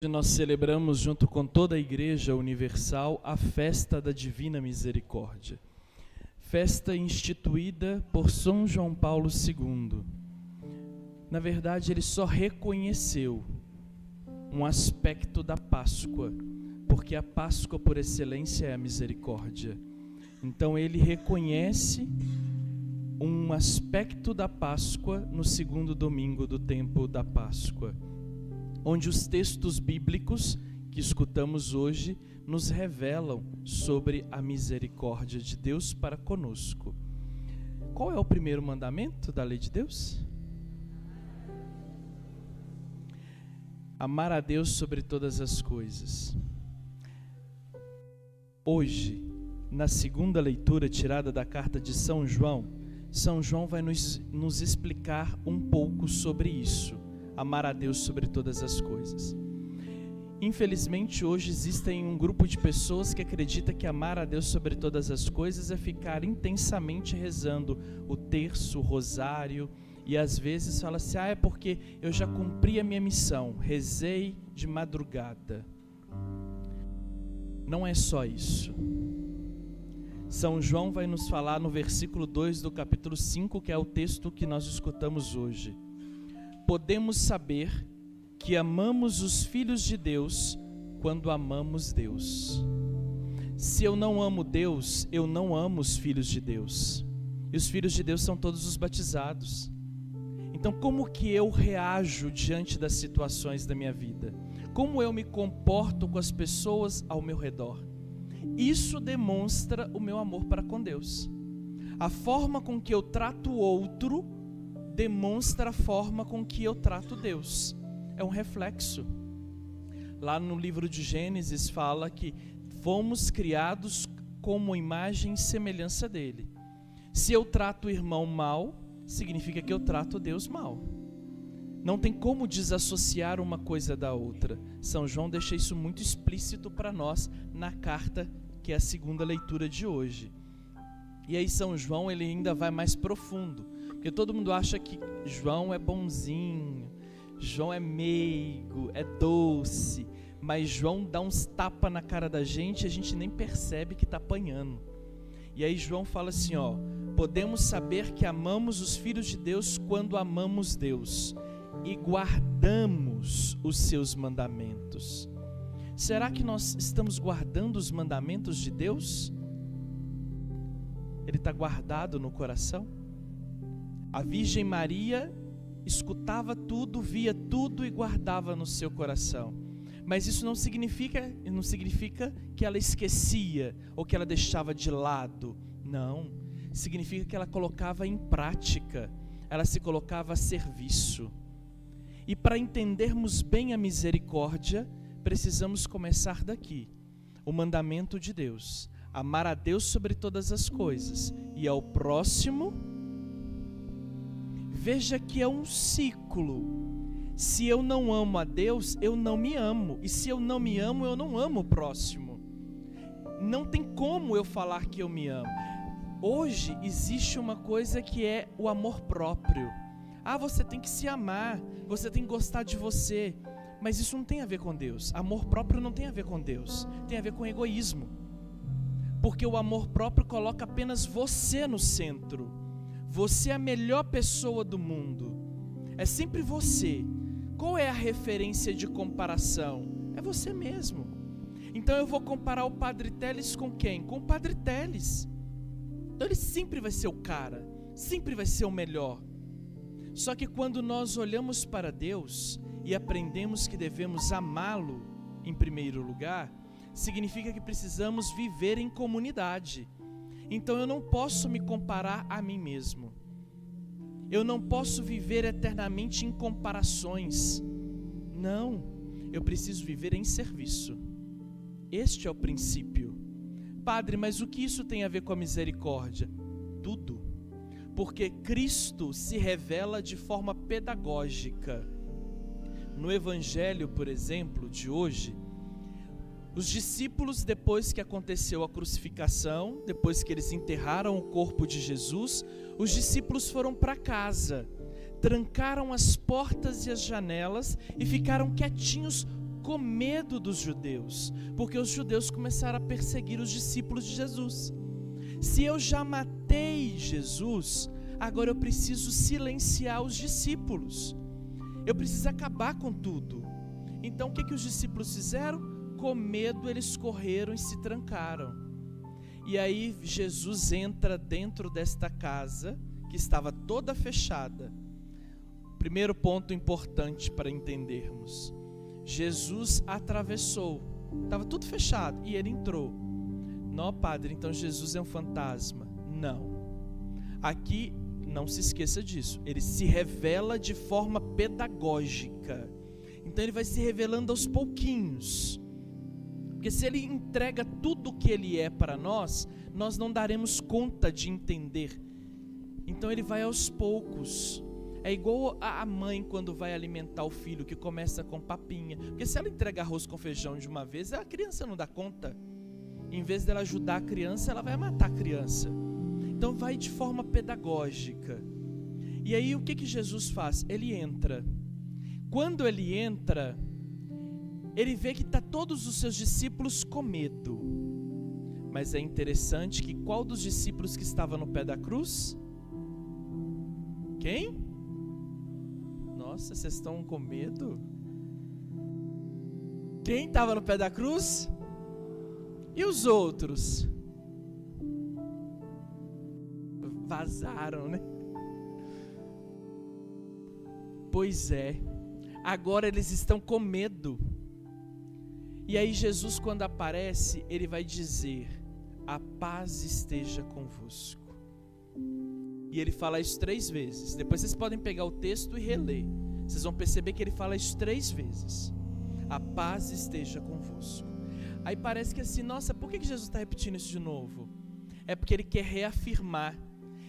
Nós celebramos junto com toda a Igreja Universal a festa da Divina Misericórdia, festa instituída por São João Paulo II. Na verdade, ele só reconheceu um aspecto da Páscoa, porque a Páscoa por excelência é a misericórdia. Então ele reconhece um aspecto da Páscoa no segundo domingo do tempo da Páscoa, onde os textos bíblicos que escutamos hoje nos revelam sobre a misericórdia de Deus para conosco. Qual é o primeiro mandamento da lei de Deus? Amar a Deus sobre todas as coisas. Hoje, na segunda leitura tirada da carta de São João vai nos explicar um pouco sobre isso. Amar a Deus sobre todas as coisas. Infelizmente, hoje existem um grupo de pessoas que acredita que amar a Deus sobre todas as coisas é ficar intensamente rezando o terço, o rosário, e às vezes fala assim, é porque eu já cumpri a minha missão, rezei de madrugada. Não é só isso. São João vai nos falar no versículo 2 do capítulo 5, que é o texto que nós escutamos hoje. Podemos saber que amamos os filhos de Deus quando amamos Deus. Se eu não amo Deus, eu não amo os filhos de Deus. E os filhos de Deus são todos os batizados. Então, como que eu reajo diante das situações da minha vida? Como eu me comporto com as pessoas ao meu redor? Isso demonstra o meu amor para com Deus. A forma com que eu trato o outro demonstra a forma com que eu trato Deus. É um reflexo. Lá no livro de Gênesis fala que fomos criados como imagem e semelhança dele. Se eu trato o irmão mal, significa que eu trato Deus mal. Não tem como desassociar uma coisa da outra. São João deixa isso muito explícito para nós na carta que é a segunda leitura de hoje. E aí São João ele ainda vai mais profundo, porque todo mundo acha que João é bonzinho, João é meigo, é doce, mas João dá uns tapas na cara da gente e a gente nem percebe que está apanhando. E aí João fala assim, podemos saber que amamos os filhos de Deus quando amamos Deus e guardamos os seus mandamentos. Será que nós estamos guardando os mandamentos de Deus? Ele está guardado no coração? A Virgem Maria escutava tudo, via tudo e guardava no seu coração. Mas isso não significa que ela esquecia ou que ela deixava de lado. Não. Significa que ela colocava em prática. Ela se colocava a serviço. E para entendermos bem a misericórdia, precisamos começar daqui. O mandamento de Deus. Amar a Deus sobre todas as coisas e ao próximo. Veja que é um ciclo. Se eu não amo a Deus, eu não me amo. E se eu não me amo, eu não amo o próximo. Não tem como eu falar que eu me amo. Hoje existe uma coisa que é o amor próprio. Você tem que se amar, você tem que gostar de você. Mas isso não tem a ver com Deus. Amor próprio não tem a ver com Deus. Tem a ver com egoísmo. Porque o amor próprio coloca apenas você no centro. Você é a melhor pessoa do mundo. É sempre você. Qual é a referência de comparação? É você mesmo. Então eu vou comparar o Padre Teles com quem? Com o Padre Teles. Então ele sempre vai ser o cara. Sempre vai ser o melhor. Só que quando nós olhamos para Deus e aprendemos que devemos amá-lo em primeiro lugar, significa que precisamos viver em comunidade. Então eu não posso me comparar a mim mesmo. Eu não posso viver eternamente em comparações. Não, eu preciso viver em serviço. Este é o princípio. Padre, mas o que isso tem a ver com a misericórdia? Tudo. Porque Cristo se revela de forma pedagógica. No Evangelho, por exemplo, de hoje, os discípulos, depois que aconteceu a crucificação, depois que eles enterraram o corpo de Jesus, os discípulos foram para casa, trancaram as portas e as janelas e ficaram quietinhos com medo dos judeus, porque os judeus começaram a perseguir os discípulos de Jesus. Se eu já matei Jesus, agora eu preciso silenciar os discípulos. Eu preciso acabar com tudo. Então o que os discípulos fizeram? Com medo eles correram e se trancaram. E aí Jesus entra dentro desta casa que estava toda fechada. Primeiro ponto importante para entendermos: Jesus atravessou, estava tudo fechado e ele entrou. Não, padre, então Jesus é um fantasma. Não, aqui não se esqueça disso, ele se revela de forma pedagógica. Então ele vai se revelando aos pouquinhos, porque se ele entrega tudo o que ele é para nós, nós não daremos conta de entender. Então ele vai aos poucos. É igual a mãe quando vai alimentar o filho, que começa com papinha, porque se ela entrega arroz com feijão de uma vez, a criança não dá conta. Em vez dela ajudar a criança, ela vai matar a criança. Então vai de forma pedagógica. E aí o que Jesus faz? Ele entra. Quando ele entra, ele vê que está todos os seus discípulos com medo. Mas é interessante que qual dos discípulos que estava no pé da cruz? Quem? Nossa, vocês estão com medo? Quem estava no pé da cruz? E os outros? Vazaram, né? Pois é, agora eles estão com medo. E aí Jesus, quando aparece, ele vai dizer: a paz esteja convosco. E ele fala isso 3 vezes. Depois vocês podem pegar o texto e reler. Vocês vão perceber que ele fala isso 3 vezes. A paz esteja convosco. Aí parece que assim, nossa, por que Jesus está repetindo isso de novo? É porque ele quer reafirmar.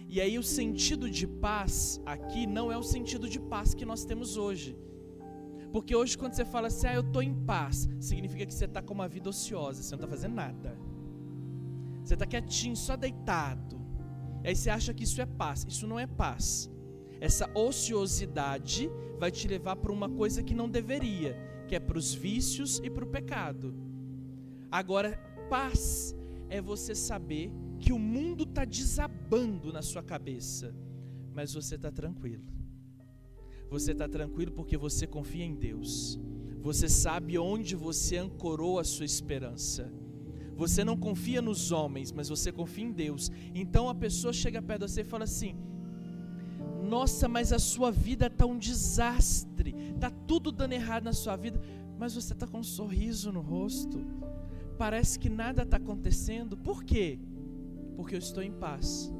E aí o sentido de paz aqui não é o sentido de paz que nós temos hoje. Porque hoje quando você fala assim, eu estou em paz, significa que você está com uma vida ociosa, você não está fazendo nada. Você está quietinho, só deitado. Aí você acha que isso é paz. Isso não é paz. Essa ociosidade vai te levar para uma coisa que não deveria, que é para os vícios e para o pecado. Agora, paz é você saber que o mundo está desabando na sua cabeça, mas você está tranquilo. Você está tranquilo porque você confia em Deus. Você sabe onde você ancorou a sua esperança. Você não confia nos homens, mas você confia em Deus. Então a pessoa chega perto de você e fala assim: nossa, mas a sua vida está um desastre, está tudo dando errado na sua vida, mas você está com um sorriso no rosto, parece que nada está acontecendo. Por quê? Porque eu estou em paz.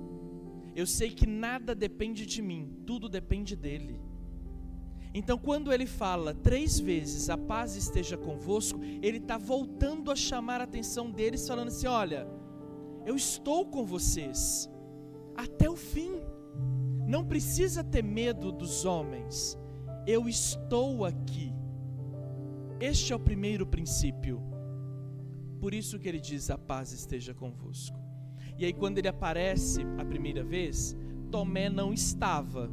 Eu sei que nada depende de mim, tudo depende dele. Então quando ele fala 3 vezes, a paz esteja convosco, ele está voltando a chamar a atenção deles, falando assim: olha, eu estou com vocês até o fim. Não precisa ter medo dos homens, eu estou aqui. Este é o primeiro princípio. Por isso que ele diz: a paz esteja convosco. E aí quando ele aparece a primeira vez, Tomé não estava.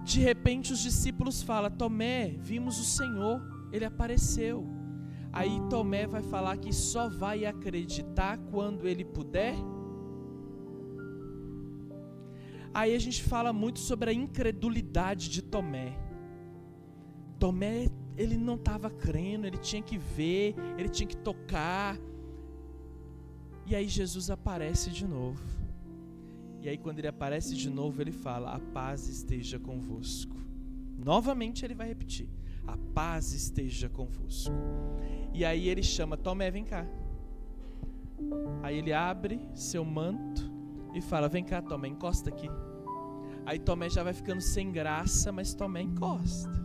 De repente os discípulos falam: Tomé, vimos o Senhor, ele apareceu. Aí Tomé vai falar que só vai acreditar quando ele puder. Aí a gente fala muito sobre a incredulidade de Tomé. Tomé, ele não estava crendo, ele tinha que ver, ele tinha que tocar. E aí Jesus aparece de novo. E aí quando ele aparece de novo, ele fala: a paz esteja convosco. Novamente ele vai repetir: a paz esteja convosco. E aí ele chama Tomé: vem cá. Aí ele abre seu manto e fala: vem cá, Tomé, encosta aqui. Aí Tomé já vai ficando sem graça, mas Tomé encosta.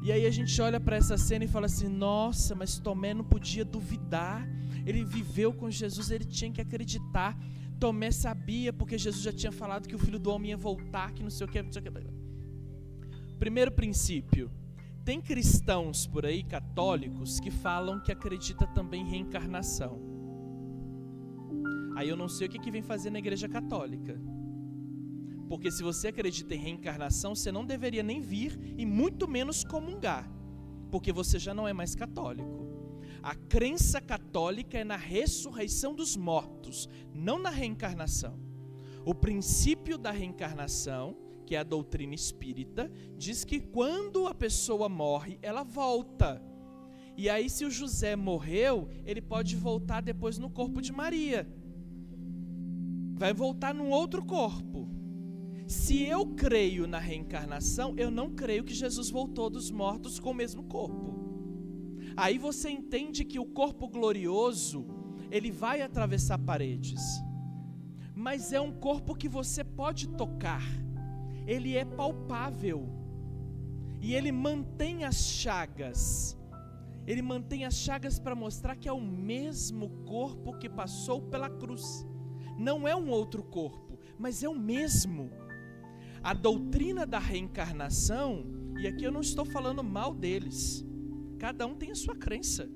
E aí a gente olha para essa cena e fala assim: nossa, mas Tomé não podia duvidar. Ele viveu com Jesus, ele tinha que acreditar. Tomé sabia, porque Jesus já tinha falado que o Filho do Homem ia voltar, que não sei o que, não sei o que. Primeiro princípio: tem cristãos por aí, católicos, que falam que acredita também em reencarnação. Aí eu não sei o que vem fazer na igreja católica, Porque se você acredita em reencarnação, você não deveria nem vir e muito menos comungar, porque você já não é mais católico. A crença católica é na ressurreição dos mortos, não na reencarnação. O princípio da reencarnação, que é a doutrina espírita, diz que quando a pessoa morre, ela volta. E aí, se o José morreu, ele pode voltar depois no corpo de Maria. Vai voltar num outro corpo. Se eu creio na reencarnação, eu não creio que Jesus voltou dos mortos com o mesmo corpo. Aí você entende que o corpo glorioso, ele vai atravessar paredes. Mas é um corpo que você pode tocar. Ele é palpável. E ele mantém as chagas. Ele mantém as chagas para mostrar que é o mesmo corpo que passou pela cruz. Não é um outro corpo, mas é o mesmo. A doutrina da reencarnação, e aqui eu não estou falando mal deles, cada um tem a sua crença.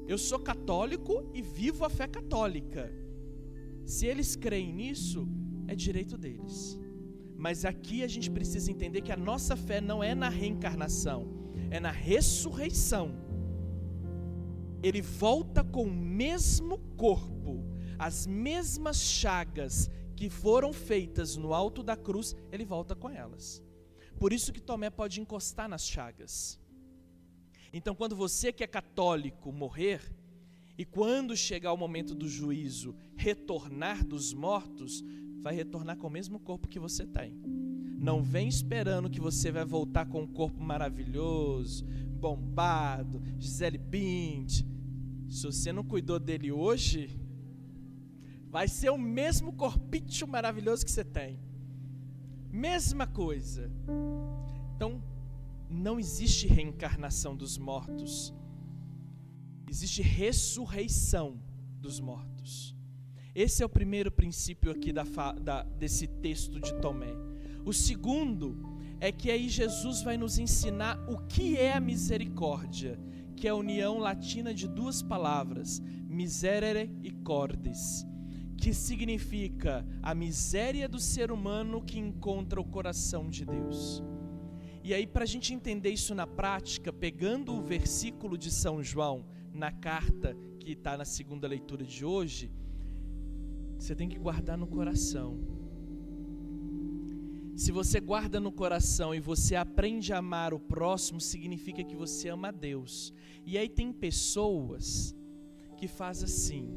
Eu sou católico e vivo a fé católica. Se eles creem nisso, é direito deles. Mas aqui a gente precisa entender que a nossa fé não é na reencarnação, é na ressurreição. Ele volta com o mesmo corpo, as mesmas chagas que foram feitas no alto da cruz, ele volta com elas. Por isso que Tomé pode encostar nas chagas. Então, quando você que é católico morrer, e quando chegar o momento do juízo, retornar dos mortos, vai retornar com o mesmo corpo que você tem. Não vem esperando que você vai voltar com um corpo maravilhoso, bombado, Gisele Bündchen. Se você não cuidou dele hoje, vai ser o mesmo corpinho maravilhoso que você tem. Mesma coisa. Então, não existe reencarnação dos mortos. Existe ressurreição dos mortos. Esse é o primeiro princípio aqui desse texto de Tomé. O segundo é que aí Jesus vai nos ensinar o que é a misericórdia, que é a união latina de duas palavras, miserere e cordis, que significa a miséria do ser humano que encontra o coração de Deus. E aí, para a gente entender isso na prática, pegando o versículo de São João na carta que está na segunda leitura de hoje, você tem que guardar no coração. Se você guarda no coração e você aprende a amar o próximo, significa que você ama a Deus. E aí tem pessoas que fazem assim: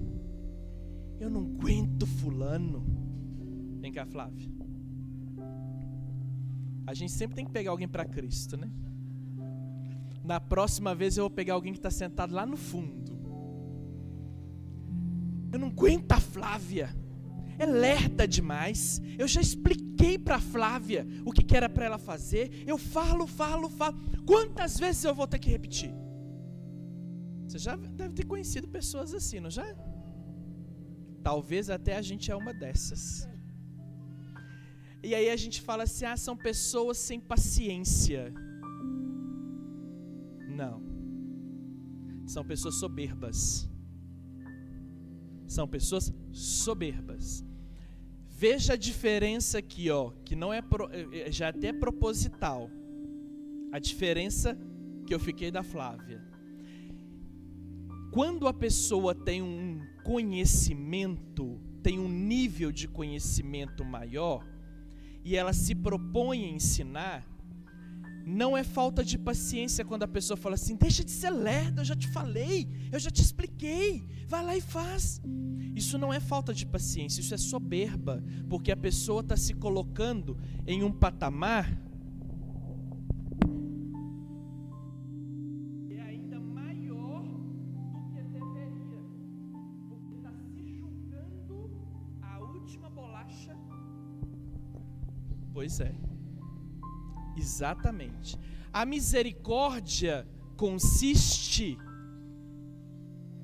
eu não aguento fulano. Vem cá, Flávia. A gente sempre tem que pegar alguém para Cristo, né? Na próxima vez eu vou pegar alguém que está sentado lá no fundo. Eu não aguento a Flávia. É lerda demais. Eu já expliquei para a Flávia o que era para ela fazer. Eu falo. Quantas vezes eu vou ter que repetir? Você já deve ter conhecido pessoas assim, não já? Talvez até a gente é uma dessas. E aí a gente fala assim: são pessoas sem paciência. Não. São pessoas soberbas. São pessoas soberbas. Veja a diferença aqui, que não é já até proposital. A diferença que eu fiquei da Flávia. Quando a pessoa tem um conhecimento, tem um nível de conhecimento maior, e ela se propõe a ensinar, não é falta de paciência quando a pessoa fala assim: deixa de ser lerda, eu já te falei, eu já te expliquei, vai lá e faz. Isso não é falta de paciência, isso é soberba, porque a pessoa está se colocando em um patamar que é ainda maior do que deveria, porque está se julgando a última bolacha. Pois é. Exatamente. A misericórdia consiste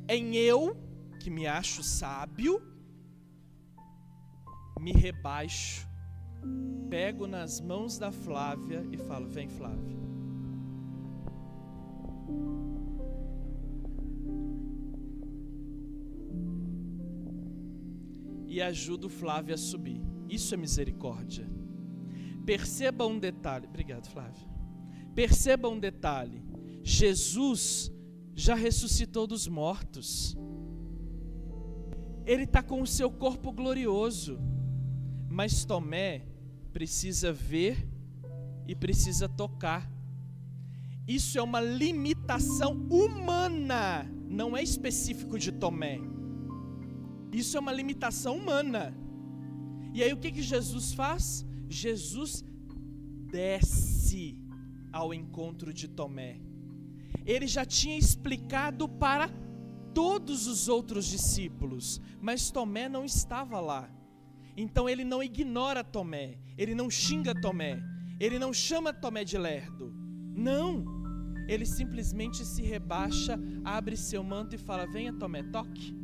em eu, que me acho sábio, me rebaixo, pego nas mãos da Flávia e falo: vem, Flávia. E ajudo Flávia a subir. Isso é misericórdia. Perceba um detalhe. Obrigado, Flávio. Perceba um detalhe. Jesus já ressuscitou dos mortos. Ele está com o seu corpo glorioso. Mas Tomé precisa ver e precisa tocar. Isso é uma limitação humana, não é específico de Tomé. Isso é uma limitação humana. E aí o que Jesus faz? Jesus desce ao encontro de Tomé. Ele já tinha explicado para todos os outros discípulos, mas Tomé não estava lá. Então ele não ignora Tomé, ele não xinga Tomé, ele não chama Tomé de lerdo. Não, ele simplesmente se rebaixa, abre seu manto e fala: venha Tomé, toque.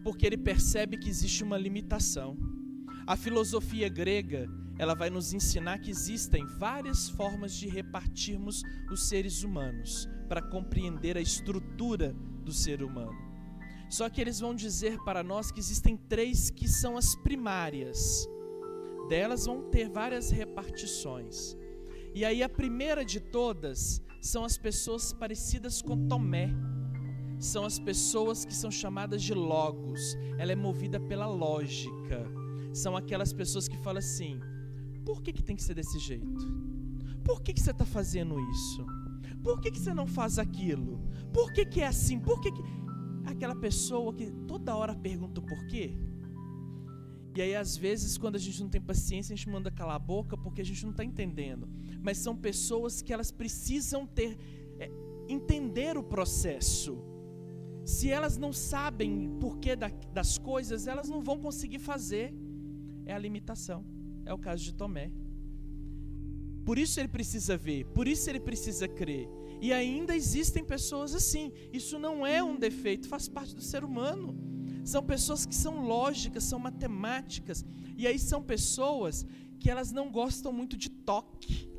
Porque ele percebe que existe uma limitação. A filosofia grega, ela vai nos ensinar que existem várias formas de repartirmos os seres humanos, para compreender a estrutura do ser humano. Só que eles vão dizer para nós que existem 3 que são as primárias. Delas vão ter várias repartições. E aí a primeira de todas são as pessoas parecidas com Tomé. São as pessoas que são chamadas de logos. Ela é movida pela lógica. São aquelas pessoas que falam assim: por que tem que ser desse jeito? Por que você está fazendo isso? Por que você não faz aquilo? Por que é assim? Por que... Aquela pessoa que toda hora pergunta o porquê. E aí às vezes quando a gente não tem paciência, a gente manda calar a boca porque a gente não está entendendo. Mas são pessoas que elas precisam entender o processo. Se elas não sabem o porquê das coisas, elas não vão conseguir fazer. É a limitação. É o caso de Tomé. Por isso ele precisa ver, por isso ele precisa crer. E ainda existem pessoas assim. Isso não é um defeito, faz parte do ser humano. São pessoas que são lógicas, são matemáticas. E aí são pessoas que elas não gostam muito de toque.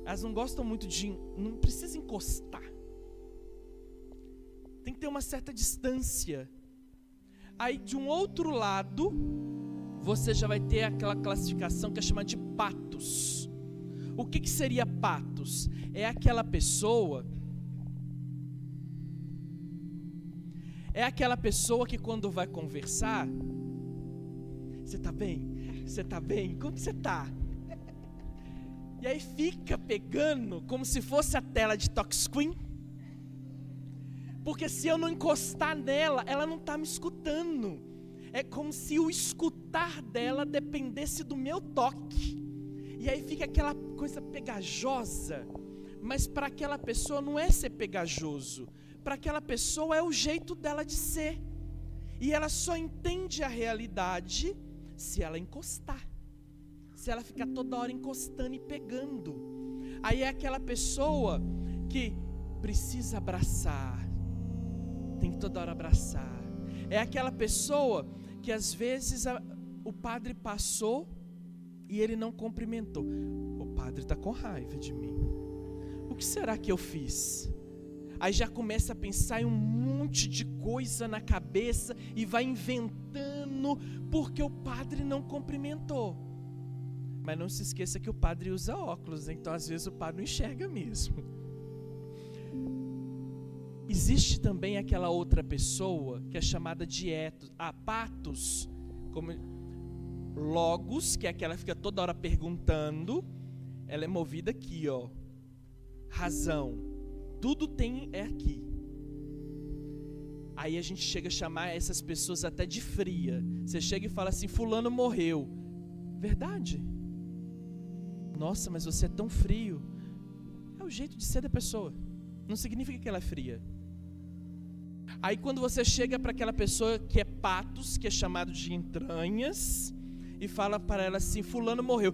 Elas não gostam muito de... Não precisa encostar. Tem que ter uma certa distância. Aí de um outro lado, você já vai ter aquela classificação que é chamada de patos. O que seria patos? É aquela pessoa que quando vai conversar, você tá bem? Você tá bem? Como você tá? E aí fica pegando como se fosse a tela de touchscreen. Porque se eu não encostar nela, ela não tá me escutando. É como se o escutar dela dependesse do meu toque. E aí fica aquela coisa pegajosa. Mas para aquela pessoa não é ser pegajoso. Para aquela pessoa é o jeito dela de ser. E ela só entende a realidade se ela encostar. Se ela ficar toda hora encostando e pegando. Aí é aquela pessoa que precisa abraçar. Tem que toda hora abraçar. É aquela pessoa que às vezes o padre passou e ele não cumprimentou. O padre está com raiva de mim. O que será que eu fiz? Aí já começa a pensar em um monte de coisa na cabeça e vai inventando porque o padre não cumprimentou. Mas não se esqueça que o padre usa óculos, então às vezes o padre não enxerga mesmo. Existe também aquela outra pessoa que é chamada de patos, como logos, que é aquela que fica toda hora perguntando. Ela é movida aqui, ó. Razão. Tudo é aqui. Aí a gente chega a chamar essas pessoas até de fria. Você chega e fala assim: fulano morreu. Verdade. Nossa, mas você é tão frio. É o jeito de ser da pessoa. Não significa que ela é fria. Aí quando você chega para aquela pessoa que é patos, que é chamado de entranhas, e fala para ela assim: fulano morreu.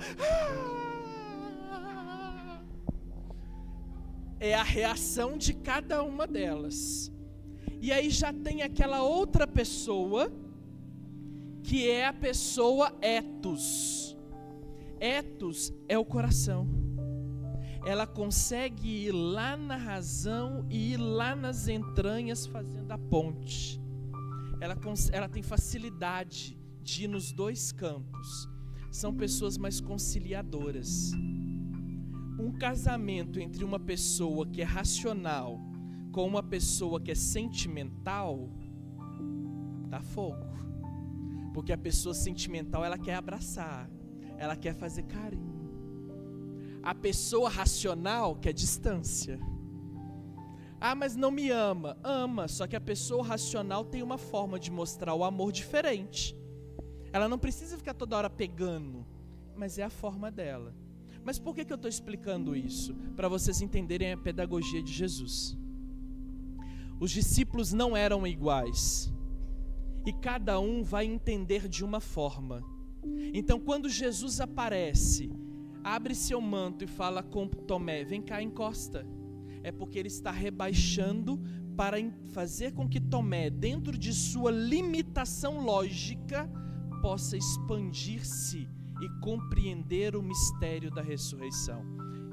É a reação de cada uma delas. E aí já tem aquela outra pessoa, que é a pessoa etos. Etos é o coração. Ela consegue ir lá na razão e ir lá nas entranhas fazendo a ponte. Ela tem facilidade de ir nos dois campos. São pessoas mais conciliadoras. Um casamento entre uma pessoa que é racional com uma pessoa que é sentimental, dá fogo. Porque a pessoa sentimental, ela quer abraçar, ela quer fazer carinho. A pessoa racional quer distância. Ah, mas não me ama. Ama, só que a pessoa racional tem uma forma de mostrar o amor diferente. Ela não precisa ficar toda hora pegando, mas é a forma dela. Mas por que eu estou explicando isso? Para vocês entenderem a pedagogia de Jesus. Os discípulos não eram iguais. E cada um vai entender de uma forma. Então, quando Jesus aparece, abre seu manto e fala com Tomé, vem cá, encosta. É porque ele está rebaixando para fazer com que Tomé, dentro de sua limitação lógica, possa expandir-se e compreender o mistério da ressurreição.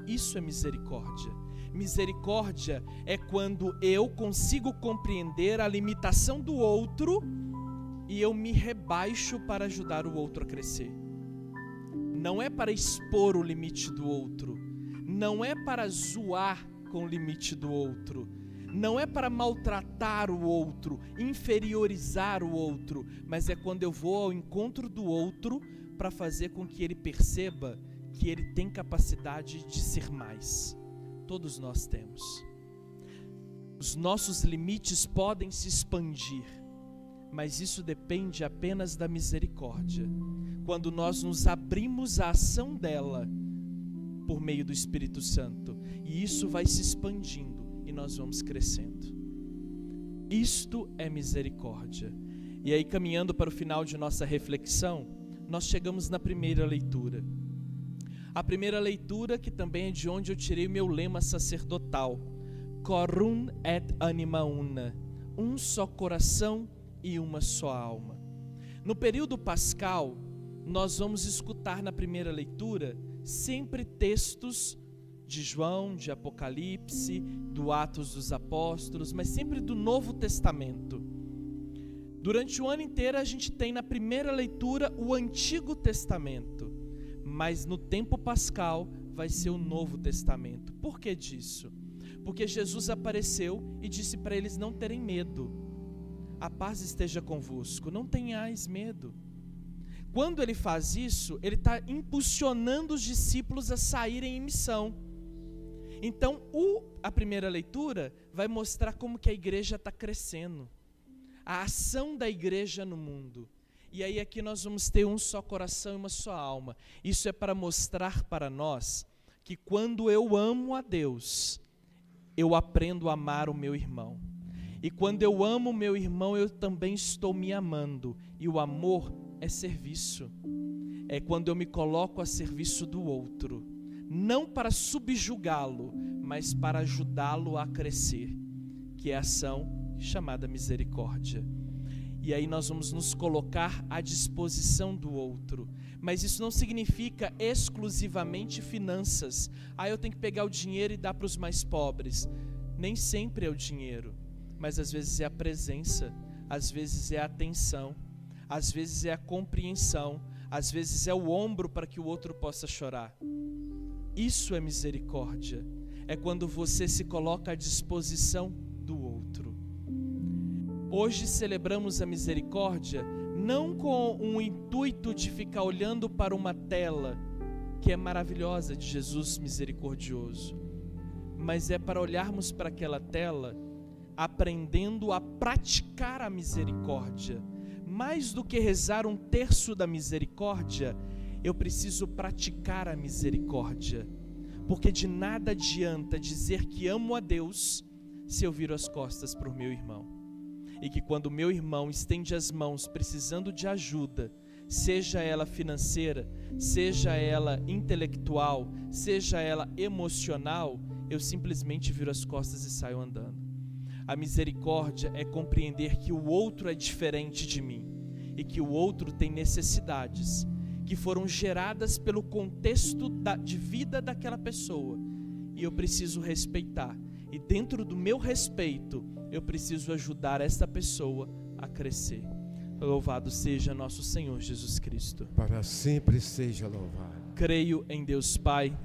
Isso é misericórdia. Misericórdia é quando eu consigo compreender a limitação do outro e eu me rebaixo para ajudar o outro a crescer. Não é para expor o limite do outro, não é para zoar com o limite do outro, não é para maltratar o outro, inferiorizar o outro, mas é quando eu vou ao encontro do outro para fazer com que ele perceba que ele tem capacidade de ser mais. Todos nós temos. Os nossos limites podem se expandir, mas isso depende apenas da misericórdia. Quando nós nos abrimos à ação dela, por meio do Espírito Santo, e isso vai se expandindo e nós vamos crescendo. Isto é misericórdia. E aí, caminhando para o final de nossa reflexão, nós chegamos na primeira leitura. A primeira leitura, que também é de onde eu tirei o meu lema sacerdotal, Corum et anima una, um só coração e uma só alma. No período pascal, nós vamos escutar na primeira leitura sempre textos de João, de Apocalipse, do Atos dos Apóstolos, mas sempre do Novo Testamento. Durante o ano inteiro a gente tem na primeira leitura o Antigo Testamento, mas no tempo pascal vai ser o Novo Testamento. Por que disso? Porque Jesus apareceu e disse para eles não terem medo. A paz esteja convosco, não tenhais medo. Quando ele faz isso, ele está impulsionando os discípulos a saírem em missão. Então, a primeira leitura vai mostrar como que a igreja está crescendo, a ação da igreja no mundo. E aí aqui nós vamos ter um só coração e uma só alma. Isso é para mostrar para nós que quando eu amo a Deus, eu aprendo a amar o meu irmão. E quando eu amo o meu irmão, eu também estou me amando. E o amor é serviço. É quando eu me coloco a serviço do outro. Não para subjugá-lo, mas para ajudá-lo a crescer. Que é a ação chamada misericórdia. E aí nós vamos nos colocar à disposição do outro. Mas isso não significa exclusivamente finanças. Eu tenho que pegar o dinheiro e dar para os mais pobres. Nem sempre é o dinheiro, mas às vezes é a presença, às vezes é a atenção, às vezes é a compreensão, às vezes é o ombro para que o outro possa chorar. Isso é misericórdia. É quando você se coloca à disposição do outro. Hoje celebramos a misericórdia não com o intuito de ficar olhando para uma tela que é maravilhosa de Jesus misericordioso, mas é para olharmos para aquela tela aprendendo a praticar a misericórdia. Mais do que rezar um terço da misericórdia, eu preciso praticar a misericórdia, porque de nada adianta dizer que amo a Deus se eu viro as costas para o meu irmão. E que quando o meu irmão estende as mãos precisando de ajuda, seja ela financeira, seja ela intelectual, seja ela emocional, eu simplesmente viro as costas e saio andando. A misericórdia é compreender que o outro é diferente de mim e que o outro tem necessidades que foram geradas pelo contexto de vida daquela pessoa e eu preciso respeitar. E dentro do meu respeito, eu preciso ajudar essa pessoa a crescer. Louvado seja nosso Senhor Jesus Cristo. Para sempre seja louvado. Creio em Deus Pai